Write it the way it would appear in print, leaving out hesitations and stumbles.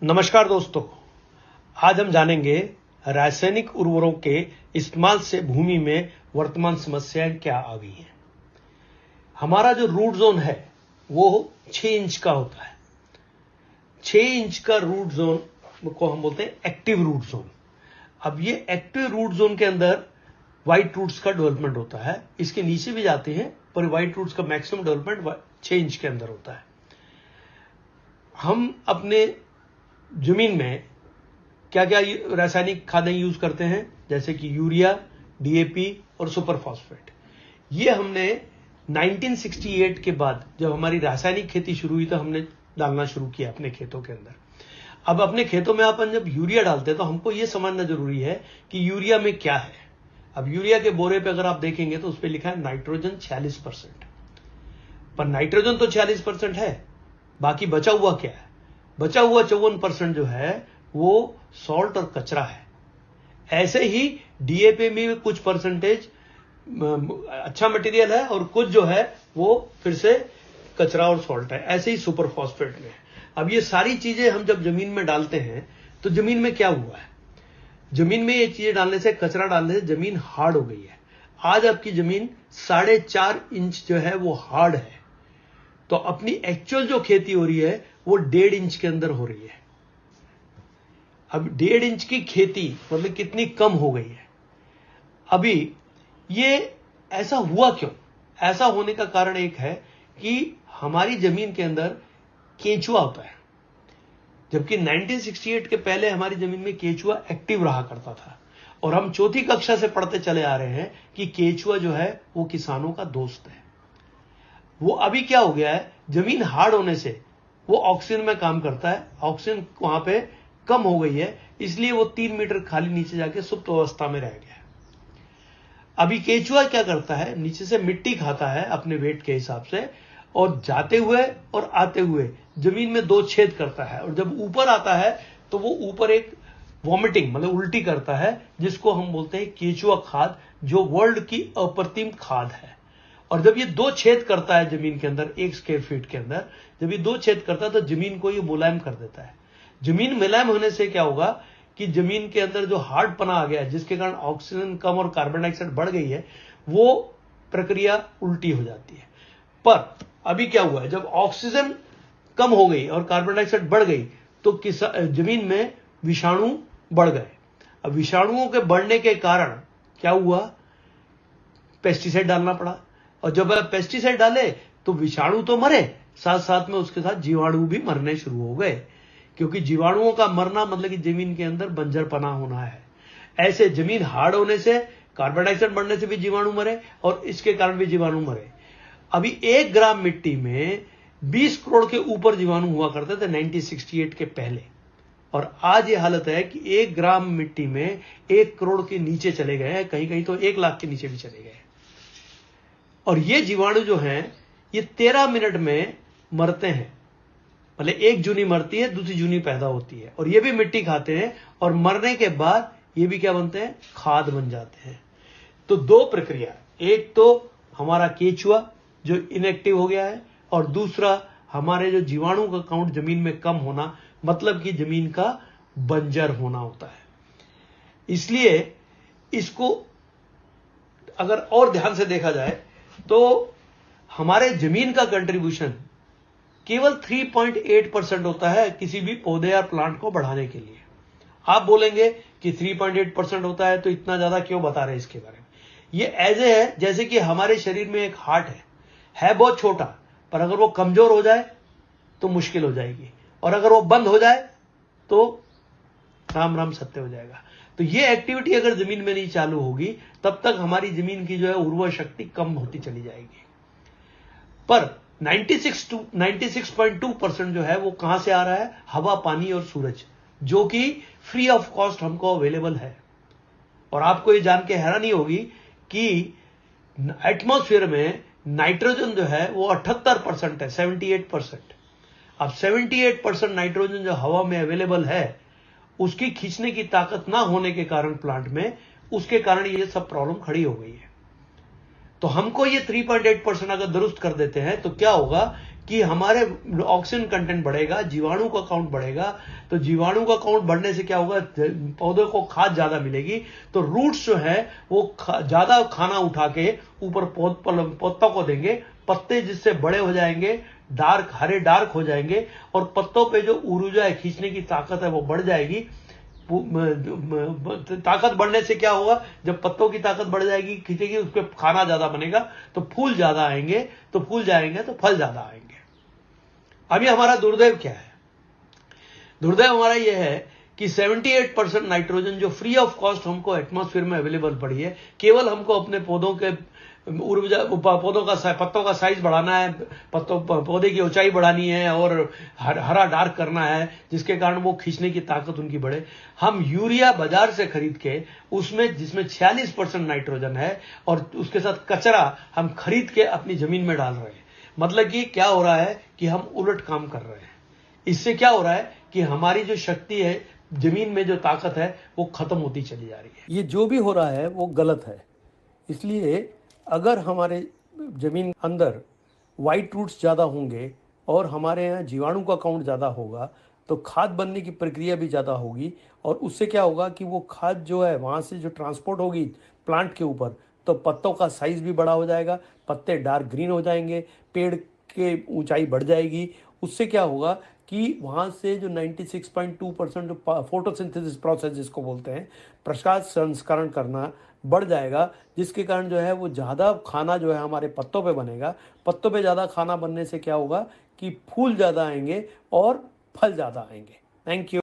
नमस्कार दोस्तों, आज हम जानेंगे रासायनिक उर्वरकों के इस्तेमाल से भूमि में वर्तमान समस्याएं क्या आ गई हैं। हमारा जो रूट जोन है वो 6 इंच का होता है। 6 इंच का रूट जोन को हम बोलते हैं एक्टिव रूट जोन। अब ये एक्टिव रूट जोन के अंदर व्हाइट रूट्स का डेवलपमेंट होता है। इसके नीचे भी जाते हैं पर व्हाइट रूट्स का मैक्सिमम डेवलपमेंट 6 इंच के अंदर होता है। हम अपने जमीन में क्या क्या रासायनिक खादें यूज करते हैं, जैसे कि यूरिया, डीएपी और सुपर फॉस्फेट। ये हमने 1968 के बाद जब हमारी रासायनिक खेती शुरू हुई तो हमने डालना शुरू किया अपने खेतों के अंदर। अब अपने खेतों में अपन जब यूरिया डालते हैं तो हमको यह समझना जरूरी है कि यूरिया में क्या है। अब यूरिया के बोरे पे अगर आप देखेंगे तो उस पर लिखा है नाइट्रोजन 46%, पर नाइट्रोजन तो 46% है, बाकी बचा हुआ क्या है? बचा हुआ 54% जो है वो सॉल्ट और कचरा है। ऐसे ही डीएपी में कुछ परसेंटेज अच्छा मटेरियल है और कुछ जो है वो फिर से कचरा और सॉल्ट है। ऐसे ही सुपर फॉस्फेट में है। अब ये सारी चीजें हम जब जमीन में डालते हैं तो जमीन में क्या हुआ है? जमीन में ये चीजें डालने से, कचरा डालने से जमीन हार्ड हो गई है। आज आपकी जमीन 4.5 इंच जो है वो हार्ड है। तो अपनी एक्चुअल जो खेती हो रही है वो 1.5 इंच के अंदर हो रही है। अब 1.5 इंच की खेती मतलब कितनी कम हो गई है। अभी ये ऐसा हुआ क्यों? ऐसा होने का कारण एक है कि हमारी जमीन के अंदर केंचुआ होता है, जबकि 1968 के पहले हमारी जमीन में केंचुआ एक्टिव रहा करता था। और हम चौथी कक्षा से पढ़ते चले आ रहे हैं कि केंचुआ जो है वो किसानों का दोस्त है। वो अभी क्या हो गया है, जमीन हार्ड होने से वो ऑक्सीजन में काम करता है, ऑक्सीजन वहां पे कम हो गई है, इसलिए वो 3 मीटर खाली नीचे जाके सुप्त अवस्था में रह गया है। अभी केंचुआ क्या करता है, नीचे से मिट्टी खाता है अपने वेट के हिसाब से, और जाते हुए और आते हुए जमीन में 2 छेद करता है। और जब ऊपर आता है तो वो ऊपर एक वॉमिटिंग मतलब उल्टी करता है, जिसको हम बोलते हैं केंचुआ खाद, जो वर्ल्ड की अप्रतिम खाद है। और जब ये 2 छेद करता है जमीन के अंदर 1 स्क्वायर फीट के अंदर, जब ये 2 छेद करता है तो जमीन को ये मुलायम कर देता है। जमीन मुलायम होने से क्या होगा कि जमीन के अंदर जो हार्ड पना आ गया है, जिसके कारण ऑक्सीजन कम और कार्बन डाइऑक्साइड बढ़ गई है, वो प्रक्रिया उल्टी हो जाती है। पर अभी क्या हुआ है, जब ऑक्सीजन कम हो गई और कार्बन डाइऑक्साइड बढ़ गई तो जमीन में विषाणु बढ़ गए। अब विषाणुओं के बढ़ने के कारण क्या हुआ, पेस्टिसाइड डालना पड़ा। और जब आप पेस्टिसाइड डाले तो विषाणु तो मरे, साथ साथ में उसके साथ जीवाणु भी मरने शुरू हो गए, क्योंकि जीवाणुओं का मरना मतलब कि जमीन के अंदर बंजरपना होना है। ऐसे जमीन हार्ड होने से, कार्बन डाइऑक्साइड बढ़ने से भी जीवाणु मरे और इसके कारण भी जीवाणु मरे। अभी 1 ग्राम मिट्टी में 20 करोड़ के ऊपर जीवाणु हुआ करते थे 1968 के पहले, और आज ये हालत है कि 1 ग्राम मिट्टी में 1 करोड़ के नीचे चले गए हैं, कहीं कहीं तो 1 लाख के नीचे भी चले गए। और ये जीवाणु जो हैं ये 13 मिनट में मरते हैं। मतलब एक जूनी मरती है, दूसरी जूनी पैदा होती है, और ये भी मिट्टी खाते हैं, और मरने के बाद ये भी क्या बनते हैं, खाद बन जाते हैं। तो 2 प्रक्रिया, एक तो हमारा केंचुआ जो इनएक्टिव हो गया है, और दूसरा हमारे जो जीवाणु का काउंट जमीन में कम होना, मतलब कि जमीन का बंजर होना होता है। इसलिए इसको अगर और ध्यान से देखा जाए तो हमारे जमीन का कंट्रीब्यूशन केवल 3.8% होता है किसी भी पौधे या प्लांट को बढ़ाने के लिए। आप बोलेंगे कि 3.8% होता है तो इतना ज्यादा क्यों बता रहे हैं इसके बारे में? ये ऐसे है जैसे कि हमारे शरीर में एक हार्ट है बहुत छोटा, पर अगर वो कमजोर हो जाए तो मुश्किल हो जाएगी, और अगर वो बंद हो जाए तो राम राम सत्य हो जाएगा। तो ये एक्टिविटी अगर जमीन में नहीं चालू होगी तब तक हमारी जमीन की जो है उर्वर शक्ति कम होती चली जाएगी। पर 96.2% जो है वो कहां से आ रहा है? हवा, पानी और सूरज, जो कि फ्री ऑफ कॉस्ट हमको अवेलेबल है। और आपको ये जान के हैरानी होगी कि एटमॉस्फेयर में नाइट्रोजन जो है वो 78% है, 78%। अब 78% नाइट्रोजन जो हवा में अवेलेबल है, उसकी खींचने की ताकत ना होने के कारण प्लांट में, उसके कारण ये सब प्रॉब्लम खड़ी हो गई है। तो हमको ये 3.8% अगर दुरुस्त कर देते हैं तो क्या होगा कि हमारे ऑक्सीजन कंटेंट बढ़ेगा, जीवाणु का काउंट बढ़ेगा। तो जीवाणु का काउंट बढ़ने से क्या होगा, पौधे को खाद ज्यादा मिलेगी, तो रूट्स जो है वो ज्यादा खाना उठा के ऊपर पत्तों को देंगे, पत्ते जिससे बड़े हो जाएंगे, डार्क हरे डार्क हो जाएंगे, और पत्तों पे जो ऊर्जा है, खींचने की ताकत है, वो बढ़ जाएगी। ताकत बढ़ने से क्या होगा, जब पत्तों की ताकत बढ़ जाएगी, खींचेगी, उस पर खाना ज्यादा बनेगा, तो फूल ज्यादा आएंगे, तो फूल जाएंगे तो फल ज्यादा आएंगे। अभी हमारा दुर्दैव क्या है, दुर्दैव हमारा यह है कि 78% नाइट्रोजन जो फ्री ऑफ कॉस्ट हमको एटमॉस्फेयर में अवेलेबल पड़ी है, केवल हमको अपने पौधों के ऊर्जा, पत्तों का साइज बढ़ाना है, पौधे की ऊंचाई बढ़ानी है, और हरा डार्क करना है, जिसके कारण वो खींचने की ताकत उनकी बढ़े। हम यूरिया बाजार से खरीद के उसमें, जिसमें 46% नाइट्रोजन है, और उसके साथ कचरा हम खरीद के अपनी जमीन में डाल रहे हैं। मतलब कि क्या हो रहा है कि हम उलट काम कर रहे हैं। इससे क्या हो रहा है कि हमारी जो शक्ति है, जमीन में जो ताकत है, वो खत्म होती चली जा रही है। ये जो भी हो रहा है वो गलत है। इसलिए अगर हमारे जमीन अंदर वाइट रूट्स ज़्यादा होंगे और हमारे यहाँ जीवाणु का काउंट ज़्यादा होगा, तो खाद बनने की प्रक्रिया भी ज़्यादा होगी, और उससे क्या होगा कि वो खाद जो है वहाँ से जो ट्रांसपोर्ट होगी प्लांट के ऊपर, तो पत्तों का साइज़ भी बड़ा हो जाएगा, पत्ते डार्क ग्रीन हो जाएंगे, पेड़ के ऊंचाई बढ़ जाएगी। उससे क्या होगा कि वहाँ से जो 96.2% जो फोटोसिंथेसिस प्रोसेस जिसको बोलते हैं, प्रकाश संस्करण करना बढ़ जाएगा, जिसके कारण जो है वो ज़्यादा खाना जो है हमारे पत्तों पे बनेगा। पत्तों पे ज़्यादा खाना बनने से क्या होगा कि फूल ज़्यादा आएंगे और फल ज़्यादा आएंगे। Thank you.